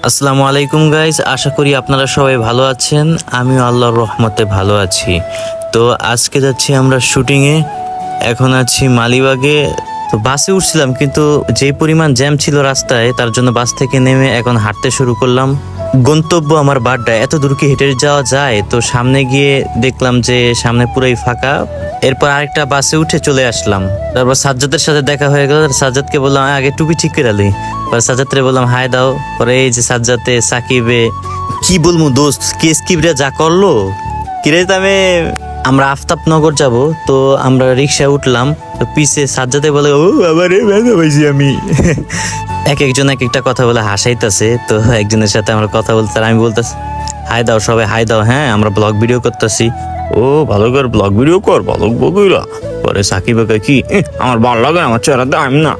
আসসালামু আলাইকুম গাইস, আশা করি আপনারা সবাই ভালো আছেন। আমিও আল্লাহর রহমতে ভালো আছি। তো আজকে যাচ্ছি আমরা শুটিংয়ে। এখন আছি মালিবাগে। তো বাসে উঠছিলাম, কিন্তু যেই পরিমাণ জ্যাম ছিল রাস্তায়, তার জন্য বাস থেকে নেমে এখন হাঁটতে শুরু করলাম। গন্তব্য আমার বাড্ডা। এত দূর কি হেঁটে যাওয়া যায়? তো সামনে গিয়ে দেখলাম যে সামনে পুরাই ফাঁকা। এরপর আরেকটা বাসে উঠে চলে আসলাম। তারপর সাজ্জাদের সাথে দেখা হয়ে গেল। সাজ্জাদকে বললাম আগে টুপি ঠিক করে আলি। সাজ্জাদরে বললাম হাই দাও। পরে এই যে সাজ্জাতে সাকিবে কি বলবো দোস্ত, কেস কিবরা যা করলো কিরে। আমরা আফতাবনগর যাব, তো আমরা রিক্সায় উঠলাম। তো পিছে সাজ্জাদে বলে ও আবারে ব্যথা পাইছি আমি। এক একজন এক একটা কথা বলে হাসাইতেছে। তো একজনের সাথে আমরা কথা বলতে, আমি বলতেছি হাই দাও, সবাই হাই দাও। হ্যাঁ, আমরা ব্লগ ভিডিও করতেছি। ও ভালো কর, ব্লগ ভিডিও কর, ভালো বগুইরা। পরে সাকিব কি আমার ভালো লাগে, আমার চেহারা দাম না।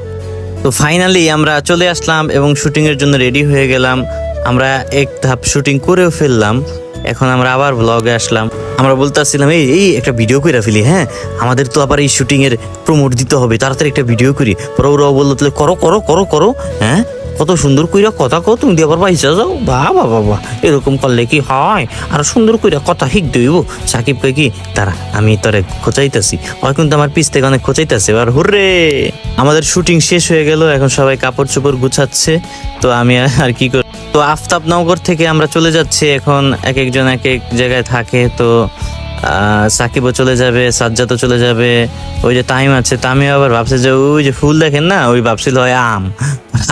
তো ফাইনালি আমরা চলে আসলাম এবং শুটিং এর জন্য রেডি হয়ে গেলাম। আমরা এক ধাপ শুটিং করেও ফেললাম। এখন আমরা আবার ব্লগে আসলাম। আমরা বলতেছিলাম এই এই একটা ভিডিও করে ফেলি। হ্যাঁ, আমাদের তো আবার এই শুটিং এর প্রমোট দিতে হবে, তাড়াতাড়ি একটা ভিডিও করি। পরে ওরাও বললো তাহলে করো করো করো করো। হ্যাঁ, কত সুন্দর কইরা কথা কও, তুমি দিয়ে আবার পয়সা যাও। বাবা বাবা, এরকম করলে কি হয়? আর সুন্দর কইরা কথা শিখ দইব। সাকিব কই কি তারা আমি তোরে খোঁচাইতেছি, হয় কিন্তু আমার পিছ থেকে অনেক খোঁচাইতেছে। আর হুররে, আমাদের শুটিং শেষ হয়ে গেল। এখন সবাই কাপড় চোপড় গুছাচ্ছে। তো আমি আর কি করি। তো আফতাবনগর থেকে আমরা চলে যাচ্ছি। এখন এক একজন এক এক জায়গায় থাকে। তো সাকিবও চলে যাবে, সাজ্জাদও চলে যাবে। ওই যে তাইম আছে, তামিও আবার ভাবছে যে ওই যে ফুল দেখেন না, ওই ভাবছিল হয় আম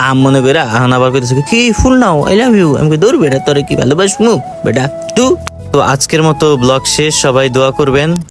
আম মনে করে। এখন আবার কইতেছে কি ফুল নাও, আই লাভ ইউ। আমি দৌড় বেটা, তোরে কি ভালোবাসবো বেটা তু। তো আজকের মতো ব্লগ শেষ, সবাই দোয়া করবেন।